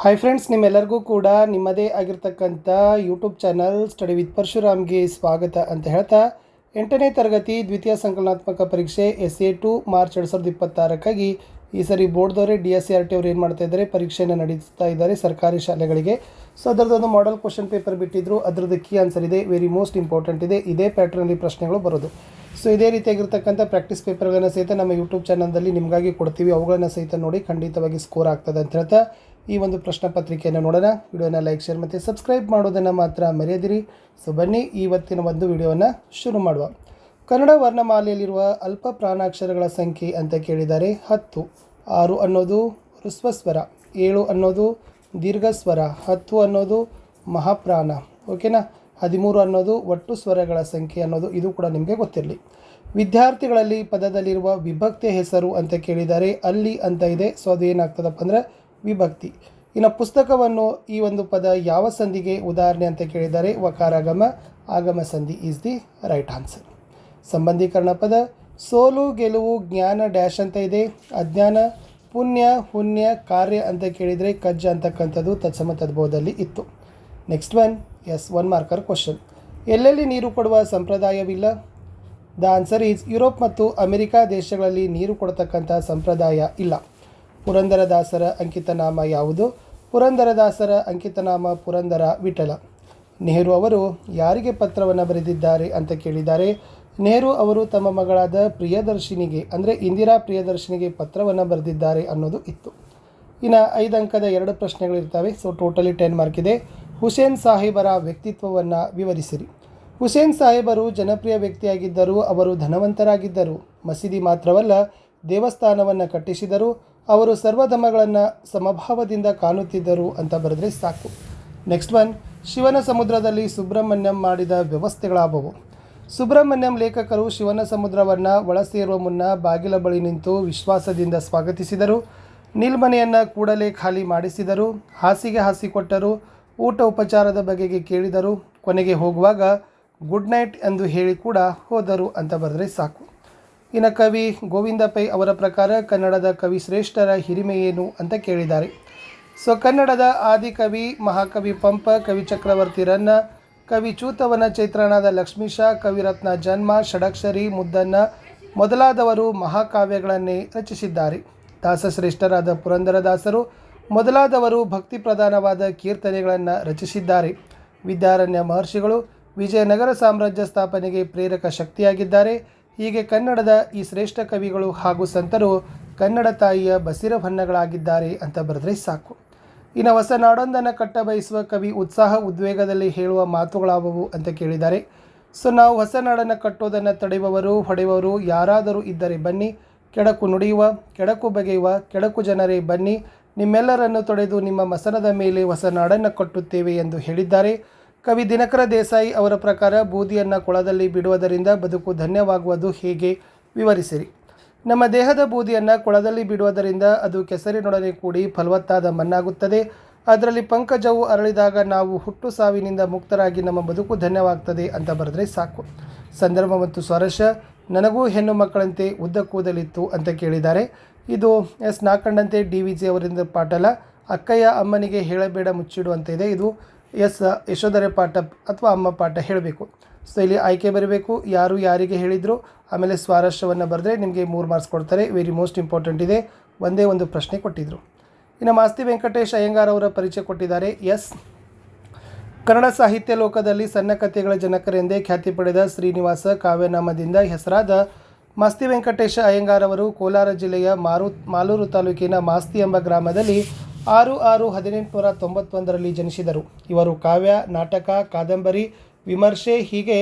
Hi friends, ನಿಮ್ಮೆಲ್ಲರಿಗೂ ಕೂಡ ನಿಮ್ಮದೇ ಆಗಿರ್ತಕ್ಕಂಥ ಯೂಟ್ಯೂಬ್ ಚಾನಲ್ ಸ್ಟಡಿ ವಿತ್ ಪರಶುರಾಮ್ಗೆ ಸ್ವಾಗತ ಅಂತ ಹೇಳ್ತಾ 8ನೇ ತರಗತಿ ದ್ವಿತೀಯ ಸಂಕಲನಾತ್ಮಕ ಪರೀಕ್ಷೆ SA2 ಮಾರ್ಚ್ 2026ಕ್ಕಾಗಿ ಈ ಸರಿ ಬೋರ್ಡ್ದವರೇ DSCRT ಅವರು ಏನು ಮಾಡ್ತಾ ಇದ್ದಾರೆ, ಪರೀಕ್ಷೆಯನ್ನು ನಡೆಸ್ತಾ ಇದ್ದಾರೆ ಸರ್ಕಾರಿ ಶಾಲೆಗಳಿಗೆ. ಸೊ ಅದರದ್ದೊಂದು ಮಾಡೆಲ್ ಕ್ವಶನ್ ಪೇಪರ್ ಬಿಟ್ಟಿದ್ರು, ಅದರದ್ದು ಕೀ ಆನ್ಸರ್ ಇದೆ, ವೆರಿ ಮೋಸ್ಟ್ ಇಂಪಾರ್ಟೆಂಟ್ ಇದೆ. ಇದೇ ಪ್ಯಾಟ್ರನಲ್ಲಿ ಪ್ರಶ್ನೆಗಳು ಬರೋದು. ಸೊ ಇದೇ ರೀತಿಯಾಗಿರ್ತಕ್ಕಂಥ ಪ್ರಾಕ್ಟೀಸ್ ಪೇಪರ್ಗಳನ್ನು ಸಹಿತ ನಮ್ಮ ಯೂಟ್ಯೂಬ್ ಚಾನಲ್ನಲ್ಲಿ ನಿಮಗಾಗಿ ಕೊಡ್ತೀವಿ. ಅವುಗಳನ್ನು ಸಹಿತ ನೋಡಿ ಖಂಡಿತವಾಗಿ ಸ್ಕೋರ್ ಆಗ್ತದೆ ಅಂತ ಹೇಳ್ತಾ ಈ ಒಂದು ಪ್ರಶ್ನೆ ಪತ್ರಿಕೆಯನ್ನು ನೋಡೋಣ. ವಿಡಿಯೋನ ಲೈಕ್, ಶೇರ್ ಮತ್ತು ಸಬ್ಸ್ಕ್ರೈಬ್ ಮಾಡೋದನ್ನು ಮಾತ್ರ ಮರೆಯದಿರಿ. ಸೊ ಬನ್ನಿ ಇವತ್ತಿನ ಒಂದು ವಿಡಿಯೋನ ಶುರು ಮಾಡುವ. ಕನ್ನಡ ವರ್ಣಮಾಲೆಯಲ್ಲಿರುವ ಅಲ್ಪ ಪ್ರಾಣಾಕ್ಷರಗಳ ಸಂಖ್ಯೆ ಅಂತ ಕೇಳಿದ್ದಾರೆ 10. 6 ಅನ್ನೋದು ಹೃಸ್ವಸ್ವರ, 7 ಅನ್ನೋದು ದೀರ್ಘಸ್ವರ, 10 ಅನ್ನೋದು ಮಹಾಪ್ರಾಣ, ಓಕೆನಾ. 13 ಅನ್ನೋದು ಒಟ್ಟು ಸ್ವರಗಳ ಸಂಖ್ಯೆ ಅನ್ನೋದು ಇದು ಕೂಡ ನಿಮಗೆ ಗೊತ್ತಿರಲಿ. ವಿದ್ಯಾರ್ಥಿಗಳಲ್ಲಿ ಪದದಲ್ಲಿರುವ ವಿಭಕ್ತಿಯ ಹೆಸರು ಅಂತ ಕೇಳಿದ್ದಾರೆ, ಅಲ್ಲಿ ಅಂತ ಇದೆ. ಸೊ ಅದು ಏನಾಗ್ತದಪ್ಪ ಅಂದರೆ ವಿಭಕ್ತಿ. ಇನ್ನು ಪುಸ್ತಕವನ್ನು ಈ ಒಂದು ಪದ ಯಾವ ಸಂಧಿಗೆ ಉದಾಹರಣೆ ಅಂತ ಕೇಳಿದ್ದಾರೆ, ವಕಾರಾಗಮ ಆಗಮ ಸಂಧಿ ಈಸ್ ದಿ ರೈಟ್ ಆನ್ಸರ್. ಸಂಬಂಧೀಕರಣ ಪದ ಸೋಲು ಗೆಲುವು ಜ್ಞಾನ ಡ್ಯಾಶ್ ಅಂತ ಇದೆ, ಅಜ್ಞಾನ ಪುಣ್ಯ ಹುಣ್ಯ ಕಾರ್ಯ ಅಂತ ಕೇಳಿದರೆ ಕಜ್ಜ ಅಂತಕ್ಕಂಥದ್ದು ತತ್ಸಮ ತದ್ಭವದಲ್ಲಿ ಇತ್ತು. Next one marker question. ಎಲ್ಲೆಲ್ಲಿ ನೀರು ಕೊಡುವ ಸಂಪ್ರದಾಯವಿಲ್ಲ? ದ ಆನ್ಸರ್ ಈಸ್ ಯುರೋಪ್ ಮತ್ತು ಅಮೆರಿಕಾ ದೇಶಗಳಲ್ಲಿ ನೀರು ಕೊಡತಕ್ಕಂಥ ಸಂಪ್ರದಾಯ ಇಲ್ಲ. ಪುರಂದರದಾಸರ ಅಂಕಿತನಾಮ ಯಾವುದು? ಪುರಂದರದಾಸರ ಅಂಕಿತನಾಮ ಪುರಂದರ ವಿಠಲ. ನೆಹರು ಅವರು ಯಾರಿಗೆ ಪತ್ರವನ್ನು ಬರೆದಿದ್ದಾರೆ ಅಂತ ಕೇಳಿದ್ದಾರೆ. ನೆಹರು ಅವರು ತಮ್ಮ ಮಗಳಾದ ಪ್ರಿಯದರ್ಶಿನಿಗೆ ಅಂದರೆ ಇಂದಿರಾ ಪ್ರಿಯದರ್ಶಿನಿಗೆ ಪತ್ರವನ್ನು ಬರೆದಿದ್ದಾರೆ ಅನ್ನೋದು ಇತ್ತು. ಇನ್ನು 5 ಅಂಕದ 2 ಪ್ರಶ್ನೆಗಳಿರ್ತವೆ. ಸೊ ಟೋಟಲಿ 10 ಮಾರ್ಕ್ ಇದೆ. ಹುಸೇನ್ ಸಾಹೇಬರ ವ್ಯಕ್ತಿತ್ವವನ್ನು ವಿವರಿಸಿರಿ. ಹುಸೇನ್ ಸಾಹೇಬರು ಜನಪ್ರಿಯ ವ್ಯಕ್ತಿಯಾಗಿದ್ದರು. ಅವರು ಧನವಂತರಾಗಿದ್ದರು. ಮಸೀದಿ ಮಾತ್ರವಲ್ಲ, ದೇವಸ್ಥಾನವನ್ನು ಕಟ್ಟಿಸಿದರು. ಅವರು ಸರ್ವಧರ್ಮಗಳನ್ನು ಸಮಭಾವದಿಂದ ಕಾಣುತ್ತಿದ್ದರು ಅಂತ ಬರೆದ್ರೆ ಸಾಕು. ನೆಕ್ಸ್ಟ್ ಶಿವನ ಸಮುದ್ರದಲ್ಲಿ ಸುಬ್ರಹ್ಮಣ್ಯಂ ಮಾಡಿದ ವ್ಯವಸ್ಥೆಗಳಾದವು. ಸುಬ್ರಹ್ಮಣ್ಯಂ ಲೇಖಕರು ಶಿವನ ಸಮುದ್ರವನ್ನು ಒಳಸೇರುವ ಮುನ್ನ ಬಾಗಿಲ ಬಳಿ ನಿಂತು ವಿಶ್ವಾಸದಿಂದ ಸ್ವಾಗತಿಸಿದರು. ನಿಲ್ಮನೆಯನ್ನು ಕೂಡಲೇ ಖಾಲಿ ಮಾಡಿಸಿದರು. ಹಾಸಿಗೆ ಹಾಸಿಕೊಟ್ಟರು. ಊಟ ಉಪಚಾರದ ಬಗೆಗೆ ಕೇಳಿದರು. ಕೊನೆಗೆ ಹೋಗುವಾಗ ಗುಡ್ ನೈಟ್ ಎಂದು ಹೇಳಿ ಕೂಡ ಹೋದರು ಅಂತ ಬರೆದ್ರೆ ಸಾಕು. ಇನ್ನು ಕವಿ ಗೋವಿಂದ ಪೈ ಅವರ ಪ್ರಕಾರ ಕನ್ನಡದ ಕವಿ ಶ್ರೇಷ್ಠರ ಹಿರಿಮೆ ಏನು ಅಂತ ಕೇಳಿದ್ದಾರೆ. ಸೊ ಕನ್ನಡದ ಆದಿಕವಿ ಮಹಾಕವಿ ಪಂಪ, ಕವಿ ಚಕ್ರವರ್ತಿ ರನ್ನ, ಕವಿ ಚೂತವನ ಚೈತ್ರನಾದ ಲಕ್ಷ್ಮೀಶ, ಕವಿರತ್ನ ಜನ್ಮ, ಷಡಕ್ಷರಿ, ಮುದ್ದನ್ನ ಮೊದಲಾದವರು ಮಹಾಕಾವ್ಯಗಳನ್ನೇ ರಚಿಸಿದ್ದಾರೆ. ದಾಸಶ್ರೇಷ್ಠರಾದ ಪುರಂದರದಾಸರು ಮೊದಲಾದವರು ಭಕ್ತಿ ಪ್ರಧಾನವಾದ ಕೀರ್ತನೆಗಳನ್ನು ರಚಿಸಿದ್ದಾರೆ. ವಿದ್ಯಾರಣ್ಯ ಮಹರ್ಷಿಗಳು ವಿಜಯನಗರ ಸಾಮ್ರಾಜ್ಯ ಸ್ಥಾಪನೆಗೆ ಪ್ರೇರಕ ಶಕ್ತಿಯಾಗಿದ್ದಾರೆ. ಹೀಗೆ ಕನ್ನಡದ ಈ ಶ್ರೇಷ್ಠ ಕವಿಗಳು ಹಾಗೂ ಸಂತರು ಕನ್ನಡ ತಾಯಿಯ ಬಸಿರ ಹೊನ್ನಗಳಾಗಿದ್ದಾರೆ ಅಂತ ಬರೆದ್ರೆ ಸಾಕು. ಇನ್ನು ಹೊಸ ನಾಡೊಂದನ್ನು ಕಟ್ಟ ಬಯಸುವ ಕವಿ ಉತ್ಸಾಹ ಉದ್ವೇಗದಲ್ಲಿ ಹೇಳುವ ಮಾತುಗಳಾವುವು ಅಂತ ಕೇಳಿದ್ದಾರೆ. ಸೊ ನಾವು ಹೊಸ ನಾಡನ್ನು ಕಟ್ಟೋದನ್ನು ತಡೆಯುವವರು ಹೊಡೆಯುವವರು ಯಾರಾದರೂ ಇದ್ದರೆ ಬನ್ನಿ, ಕೆಡಕು ನುಡಿಯುವ ಕೆಡಕು ಬಗೆಯುವ ಕೆಡಕು ಜನರೇ ಬನ್ನಿ, ನಿಮ್ಮೆಲ್ಲರನ್ನು ತೊಡೆದು ನಿಮ್ಮ ಮಸನದ ಮೇಲೆ ಹೊಸ ನಾಡನ್ನು ಕಟ್ಟುತ್ತೇವೆ ಎಂದು ಹೇಳಿದ್ದಾರೆ. ಕವಿ ದಿನಕರ ದೇಸಾಯಿ ಅವರ ಪ್ರಕಾರ ಬೂದಿಯನ್ನು ಕೊಳದಲ್ಲಿ ಬಿಡುವುದರಿಂದ ಬದುಕು ಧನ್ಯವಾಗುವುದು ಹೇಗೆ, ವಿವರಿಸಿರಿ. ನಮ್ಮ ದೇಹದ ಬೂದಿಯನ್ನು ಕೊಳದಲ್ಲಿ ಬಿಡುವುದರಿಂದ ಅದು ಕೆಸರಿನೊಡನೆ ಕೂಡಿ ಫಲವತ್ತಾದ ಮಣ್ಣಾಗುತ್ತದೆ. ಅದರಲ್ಲಿ ಪಂಕಜವು ಅರಳಿದಾಗ ನಾವು ಹುಟ್ಟು ಸಾವಿನಿಂದ ಮುಕ್ತರಾಗಿ ನಮ್ಮ ಬದುಕು ಧನ್ಯವಾಗ್ತದೆ ಅಂತ ಬರೆದ್ರೆ ಸಾಕು. ಸಂದರ್ಭ ಮತ್ತು ಸ್ವಾರಸ್ಯ ನನಗೂ ಹೆಣ್ಣು ಮಕ್ಕಳಂತೆ ಉದ್ದ ಕೂದಲಿತ್ತು ಅಂತ ಕೇಳಿದ್ದಾರೆ. ಇದು ನಾಕಂಡಂತೆ DVG ಅವರಿಂದ ಪಾಠಲ. ಅಕ್ಕಯ್ಯ ಅಮ್ಮನಿಗೆ ಹೇಳಬೇಡ ಮುಚ್ಚಿಡು ಅಂತ ಇದೆ. ಇದು ಯಶೋಧರೆ ಪಾಠ ಅಥವಾ ಅಮ್ಮ ಪಾಠ ಹೇಳಬೇಕು. ಸೊ ಇಲ್ಲಿ ಆಯ್ಕೆ ಬರಬೇಕು, ಯಾರು ಯಾರಿಗೆ ಹೇಳಿದರು, ಆಮೇಲೆ ಸ್ವಾರಸ್ಯವನ್ನು ಬರೆದ್ರೆ ನಿಮಗೆ 3 ಮಾರ್ಕ್ಸ್ ಕೊಡ್ತಾರೆ. ವೆರಿ ಮೋಸ್ಟ್ ಇಂಪಾರ್ಟೆಂಟ್ ಇದೆ. ಒಂದೇ ಒಂದು ಪ್ರಶ್ನೆ ಕೊಟ್ಟಿದ್ದರು. ಇನ್ನು ಮಾಸ್ತಿ ವೆಂಕಟೇಶ್ ಅಯ್ಯಂಗಾರ್ ಅವರ ಪರಿಚಯ ಕೊಟ್ಟಿದ್ದಾರೆ. ಕನ್ನಡ ಸಾಹಿತ್ಯ ಲೋಕದಲ್ಲಿ ಸಣ್ಣ ಕಥೆಗಳ ಜನಕರೆಂದೇ ಖ್ಯಾತಿ ಪಡೆದ ಶ್ರೀನಿವಾಸ ಕಾವ್ಯನಾಮದಿಂದ ಹೆಸರಾದ ಮಾಸ್ತಿ ವೆಂಕಟೇಶ ಅಯ್ಯಂಗಾರ್ ಅವರು ಕೋಲಾರ ಜಿಲ್ಲೆಯ ಮಾಲೂರು ತಾಲೂಕಿನ ಮಾಸ್ತಿ ಎಂಬ ಗ್ರಾಮದಲ್ಲಿ 6/6/1891 ಜನಿಸಿದರು. ಇವರು ಕಾವ್ಯ, ನಾಟಕ, ಕಾದಂಬರಿ, ವಿಮರ್ಶೆ ಹೀಗೆ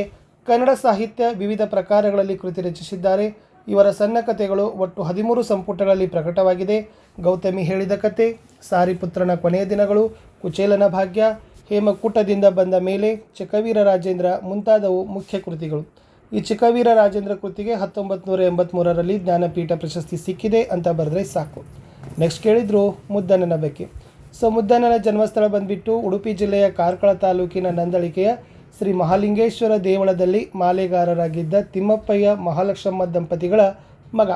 ಕನ್ನಡ ಸಾಹಿತ್ಯ ವಿವಿಧ ಪ್ರಕಾರಗಳಲ್ಲಿ ಕೃತಿ ರಚಿಸಿದ್ದಾರೆ. ಇವರ ಸಣ್ಣ ಕಥೆಗಳು ಒಟ್ಟು 13 ಸಂಪುಟಗಳಲ್ಲಿ ಪ್ರಕಟವಾಗಿದೆ. ಗೌತಮಿ ಹೇಳಿದ ಕತೆ, ಸಾರಿಪುತ್ರನ ಕೊನೆಯ ದಿನಗಳು, ಕುಚೇಲನ ಭಾಗ್ಯ, ಹೇಮಕೂಟದಿಂದ ಬಂದ ಮೇಲೆ, ಚಿಕ್ಕವೀರ ರಾಜೇಂದ್ರ ಮುಂತಾದವು ಮುಖ್ಯ ಕೃತಿಗಳು. ಈ ಚಿಕ್ಕವೀರ ರಾಜೇಂದ್ರ ಕೃತಿಗೆ 1983ರಲ್ಲಿ ಜ್ಞಾನಪೀಠ ಪ್ರಶಸ್ತಿ ಸಿಕ್ಕಿದೆ ಅಂತ ಬರೆದ್ರೆ ಸಾಕು. ನೆಕ್ಸ್ಟ್ ಕೇಳಿದ್ರು ಮುದ್ದಣ್ಣನ ಬಗ್ಗೆ. ಸೊ ಮುದ್ದಣ್ಣನ ಜನ್ಮಸ್ಥಳ ಬಂದುಬಿಟ್ಟು ಉಡುಪಿ ಜಿಲ್ಲೆಯ ಕಾರ್ಕಳ ತಾಲೂಕಿನ ನಂದಳಿಕೆಯ ಶ್ರೀ ಮಹಾಲಿಂಗೇಶ್ವರ ದೇವಳದಲ್ಲಿ ಮಾಲೆಗಾರರಾಗಿದ್ದ ತಿಮ್ಮಪ್ಪಯ್ಯ ಮಹಾಲಕ್ಷ್ಮಮ್ಮ ದಂಪತಿಗಳ ಮಗ.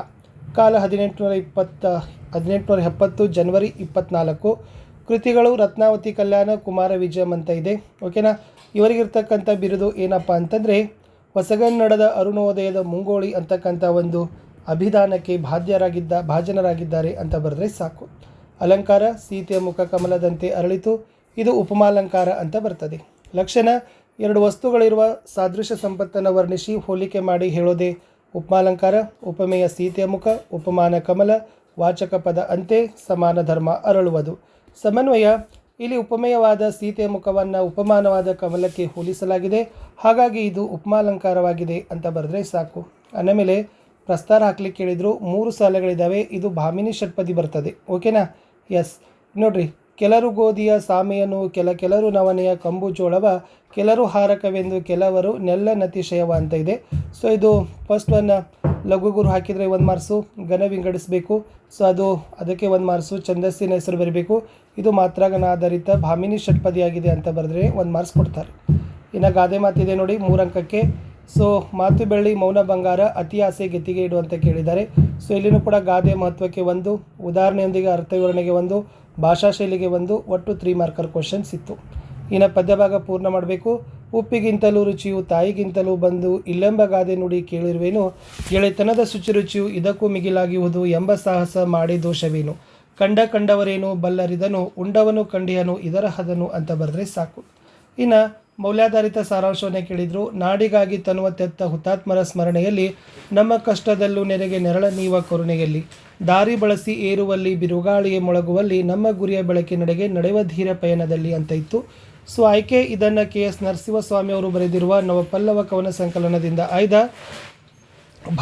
ಕಾಲ 1870 ಜನವರಿ 24. ಕೃತಿಗಳು ರತ್ನಾವತಿ ಕಲ್ಯಾಣ, ಕುಮಾರ ವಿಜಯಂ ಅಂತ ಇದೆ. ಓಕೆನಾ. ಇವರಿಗಿರ್ತಕ್ಕಂಥ ಬಿರುದು ಏನಪ್ಪ ಅಂತಂದರೆ ಹೊಸಗನ್ನಡದ ಅರುಣೋದಯದ ಮುಂಗೋಳಿ ಅಂತಕ್ಕಂಥ ಒಂದು ಅಭಿಧಾನಕ್ಕೆ ಭಾಜನರಾಗಿದ್ದಾರೆ ಅಂತ ಬರೆದ್ರೆ ಸಾಕು. ಅಲಂಕಾರ ಸೀತೆಯ ಮುಖ ಕಮಲದಂತೆ ಅರಳಿತು. ಇದು ಉಪಮಾಲಂಕಾರ ಅಂತ ಬರ್ತದೆ. ಲಕ್ಷಣ ಎರಡು ವಸ್ತುಗಳಿರುವ ಸಾದೃಶ್ಯ ಸಂಪತ್ತನ್ನು ವರ್ಣಿಸಿ ಹೋಲಿಕೆ ಮಾಡಿ ಹೇಳೋದೇ ಉಪಮಾಲಂಕಾರ. ಉಪಮೆಯ ಸೀತೆಯ ಮುಖ, ಉಪಮಾನ ಕಮಲ, ವಾಚಕ ಪದ ಅಂತೆ, ಸಮಾನ ಧರ್ಮ ಅರಳುವುದು. ಸಮನ್ವಯ ಇಲ್ಲಿ ಉಪಮೇಯವಾದ ಸೀತೆಯ ಮುಖವನ್ನು ಉಪಮಾನವಾದ ಕಮಲಕ್ಕೆ ಹೋಲಿಸಲಾಗಿದೆ, ಹಾಗಾಗಿ ಇದು ಉಪಮಾಲಂಕಾರವಾಗಿದೆ ಅಂತ ಬರೆದ್ರೆ ಸಾಕು. ಆಮೇಲೆ ಪ್ರಸ್ತಾರ ಹಾಕ್ಲಿಕ್ಕೆ ಹೇಳಿದ್ರು. 3 ಸಾಲುಗಳಿದ್ದಾವೆ. ಇದು ಭಾಮಿನಿ ಷಟ್ಪದಿ ಬರ್ತದೆ. ಓಕೆನಾ. ಎಸ್ ನೋಡ್ರಿ. ಕೆಲರು ಗೋಧಿಯ ಸಾಮೆಯನ್ನು ಕೆಲರು ನವನೆಯ ಕಂಬು ಜೋಳವ, ಕೆಲರು ಹಾರಕವೆಂದು ಕೆಲವರು ನೆಲ್ಲ ನತಿಶಯವ ಅಂತ ಇದೆ. ಸೊ ಇದು ಫಸ್ಟ್ ಒನ್ ಲಘುಗುರು ಹಾಕಿದರೆ 1 ಮಾರ್ಕ್ಸು, ಘನ ವಿಂಗಡಿಸಬೇಕು. ಸೊ ಅದಕ್ಕೆ 1 ಮಾರ್ಕ್ಸು, ಛಂದಸ್ಸಿನ ಹೆಸರು ಬರೀಬೇಕು. ಇದು ಮಾತ್ರಗಣ ಆಧಾರಿತ ಭಾಮಿನಿ ಷಟ್ಪದಿಯಾಗಿದೆ ಅಂತ ಬರೆದ್ರೆ 1 ಮಾರ್ಕ್ಸ್ ಕೊಡ್ತಾರೆ. ಇನ್ನು ಗಾದೆ ಮಾತಿದೆ ನೋಡಿ 3 ಅಂಕಕ್ಕೆ. ಸೊ ಮಾತು ಬೆಳ್ಳಿ ಮೌನ ಬಂಗಾರ, ಅತಿ ಆಸೆ ಗೆತ್ತಿಗೆ ಇಡು ಅಂತ ಕೇಳಿದ್ದಾರೆ. ಸೊ ಇಲ್ಲಿನೂ ಕೂಡ ಗಾದೆ ಮಹತ್ವಕ್ಕೆ 1, ಉದಾಹರಣೆಯೊಂದಿಗೆ ಅರ್ಥ ವಿವರಣೆಗೆ 1, ಭಾಷಾ ಶೈಲಿಗೆ 1, ಒಟ್ಟು 3 ಮಾರ್ಕರ್ ಕ್ವಶನ್ಸ್ ಇತ್ತು. ಇನ್ನು ಪದ್ಯಭಾಗ ಪೂರ್ಣ ಮಾಡಬೇಕು. ಉಪ್ಪಿಗಿಂತಲೂ ರುಚಿಯು ತಾಯಿಗಿಂತಲೂ ಬಂದು ಇಲ್ಲೆಂಬ ಗಾದೆ ನುಡಿ ಕೇಳಿರುವೇನು, ಗೆಳೆತನದ ಶುಚಿರುಚಿಯು ಇದಕ್ಕೂ ಮಿಗಿಲಾಗುವುದು ಎಂಬ ಸಾಹಸ ಮಾಡಿ ದೋಷವೇನು, ಕಂಡವರೇನು ಬಲ್ಲರಿದನು, ಉಂಡವನು ಕಂಡಿಯನು ಇದರ ಹದನು ಅಂತ ಬರೆದ್ರೆ ಸಾಕು. ಇನ್ನು ಮೌಲ್ಯಾಧಾರಿತ ಸಾರಾಂಶವನ್ನೇ ಕೇಳಿದರು. ನಾಡಿಗಾಗಿ ತನ್ನುವ ತೆತ್ತ ಹುತಾತ್ಮರ ಸ್ಮರಣೆಯಲ್ಲಿ, ನಮ್ಮ ಕಷ್ಟದಲ್ಲೂ ನೆರೆಗೆ ನೆರಳ ನೀವ ಕರುಣೆಯಲ್ಲಿ, ದಾರಿ ಬಳಸಿ ಏರುವಲ್ಲಿ ಬಿರುಗಾಳಿಗೆ ಮೊಳಗುವಲ್ಲಿ, ನಮ್ಮ ಗುರಿಯ ಬೆಳಕಿನೆಡೆಗೆ ನಡೆಯುವ ಧೀರ ಪಯಣದಲ್ಲಿ ಅಂತ ಇತ್ತು. ಸೊ ಆಯ್ಕೆ ಇದನ್ನು KS ನರಸಿಂಹಸ್ವಾಮಿ ಅವರು ಬರೆದಿರುವ ನವಪಲ್ಲವ ಕವನ ಸಂಕಲನದಿಂದ ಆಯ್ದ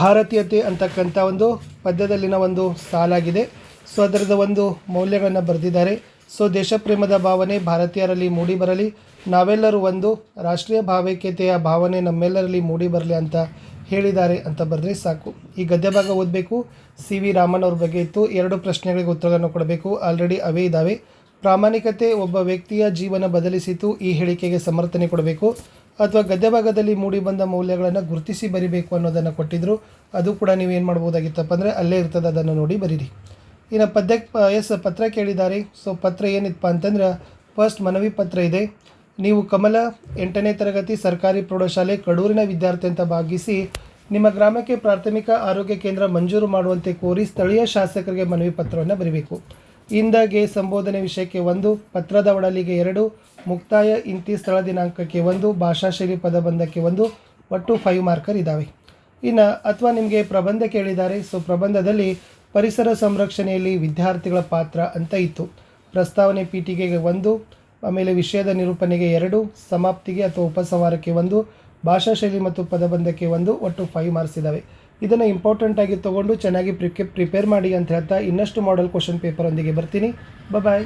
ಭಾರತೀಯತೆ ಅಂತಕ್ಕಂಥ ಒಂದು ಪದ್ಯದಲ್ಲಿನ ಒಂದು ಸಾಲಾಗಿದೆ. ಸೊ ಅದರದ ಒಂದು ಮೌಲ್ಯಗಳನ್ನು ಬರೆದಿದ್ದಾರೆ. ಸೊ ದೇಶಪ್ರೇಮದ ಭಾವನೆ ಭಾರತೀಯರಲ್ಲಿ ಮೂಡಿ ಬರಲಿ, ನಾವೆಲ್ಲರೂ ಒಂದು, ರಾಷ್ಟ್ರೀಯ ಭಾವೈಕ್ಯತೆಯ ಭಾವನೆ ನಮ್ಮೆಲ್ಲರಲ್ಲಿ ಮೂಡಿ ಬರಲಿ ಅಂತ ಹೇಳಿದ್ದಾರೆ ಅಂತ ಬರೆದ್ರೆ ಸಾಕು. ಈ ಗದ್ಯ ಭಾಗ ಓದಬೇಕು. CV ರಾಮನ್ ಅವ್ರ ಬಗ್ಗೆ ಇತ್ತು. 2 ಪ್ರಶ್ನೆಗಳಿಗೆ ಉತ್ತರಗಳನ್ನು ಕೊಡಬೇಕು. ಆಲ್ರೆಡಿ ಅವೇ ಇದ್ದಾವೆ. ಪ್ರಾಮಾಣಿಕತೆ ಒಬ್ಬ ವ್ಯಕ್ತಿಯ ಜೀವನ ಬದಲಿಸಿತು, ಈ ಹೇಳಿಕೆಗೆ ಸಮರ್ಥನೆ ಕೊಡಬೇಕು. ಅಥವಾ ಗದ್ಯ ಭಾಗದಲ್ಲಿ ಮೂಡಿ ಬಂದ ಮೌಲ್ಯಗಳನ್ನು ಗುರುತಿಸಿ ಬರಿಬೇಕು ಅನ್ನೋದನ್ನು ಕೊಟ್ಟಿದ್ದರು. ಅದು ಕೂಡ ನೀವೇನು ಮಾಡ್ಬೋದಾಗಿತ್ತಪ್ಪ ಅಂದರೆ ಅಲ್ಲೇ ಇರ್ತದೆ, ಅದನ್ನು ನೋಡಿ ಬರೀರಿ. ಇನ್ನು ಪತ್ರ ಕೇಳಿದ್ದಾರೆ. ಸೊ ಪತ್ರ ಏನಿತ್ತಪ್ಪ ಅಂತಂದ್ರೆ ಫಸ್ಟ್ ಮನವಿ ಪತ್ರ ಇದೆ. ನೀವು ಕಮಲ 8ನೇ ತರಗತಿ ಸರ್ಕಾರಿ ಪ್ರೌಢಶಾಲೆ ಕಡೂರಿನ ವಿದ್ಯಾರ್ಥಿ ಅಂತ ಭಾಗಿಸಿ ನಿಮ್ಮ ಗ್ರಾಮಕ್ಕೆ ಪ್ರಾಥಮಿಕ ಆರೋಗ್ಯ ಕೇಂದ್ರ ಮಂಜೂರು ಮಾಡುವಂತೆ ಕೋರಿ ಸ್ಥಳೀಯ ಶಾಸಕರಿಗೆ ಮನವಿ ಪತ್ರವನ್ನು ಬರೀಬೇಕು. ಇಂದಾಗೆ ಸಂಬೋಧನೆ ವಿಷಯಕ್ಕೆ 1, ಪತ್ರದ ಒಡಲಿಗೆ 2, ಮುಕ್ತಾಯ ಇಂತಿ ಸ್ಥಳ ದಿನಾಂಕಕ್ಕೆ 1, ಭಾಷಾ ಶೈಲಿ ಪದಬಂಧಕ್ಕೆ 1, ಒಟ್ಟು 5 ಮಾರ್ಕರ್ ಇದ್ದಾವೆ. ಇನ್ನು ಅಥವಾ ನಿಮಗೆ ಪ್ರಬಂಧ ಕೇಳಿದ್ದಾರೆ. ಸೊ ಪ್ರಬಂಧದಲ್ಲಿ ಪರಿಸರ ಸಂರಕ್ಷಣೆಯಲ್ಲಿ ವಿದ್ಯಾರ್ಥಿಗಳ ಪಾತ್ರ ಅಂತ ಇತ್ತು. ಪ್ರಸ್ತಾವನೆ ಪೀಠಿಗೆಗೆ 1, ಆಮೇಲೆ ವಿಷಯದ ನಿರೂಪಣೆಗೆ 2, ಸಮಾಪ್ತಿಗೆ ಅಥವಾ ಉಪಸಂಹಾರಕ್ಕೆ 1, ಭಾಷಾ ಶೈಲಿ ಮತ್ತು ಪದಬಂಧಕ್ಕೆ 1, ಒಟ್ಟು 5 ಮಾರ್ಕ್ಸ್ ಇದ್ದಾವೆ. ಇದನ್ನು ಇಂಪಾರ್ಟೆಂಟಾಗಿ ತೊಗೊಂಡು ಚೆನ್ನಾಗಿ ಪ್ರಿಪೇರ್ ಮಾಡಿ ಅಂತ ಹೇಳ್ತಾ ಇನ್ನಷ್ಟು ಮಾಡೆಲ್ ಕ್ವಶನ್ ಪೇಪರೊಂದಿಗೆ ಬರ್ತೀನಿ. ಬಾಯ್.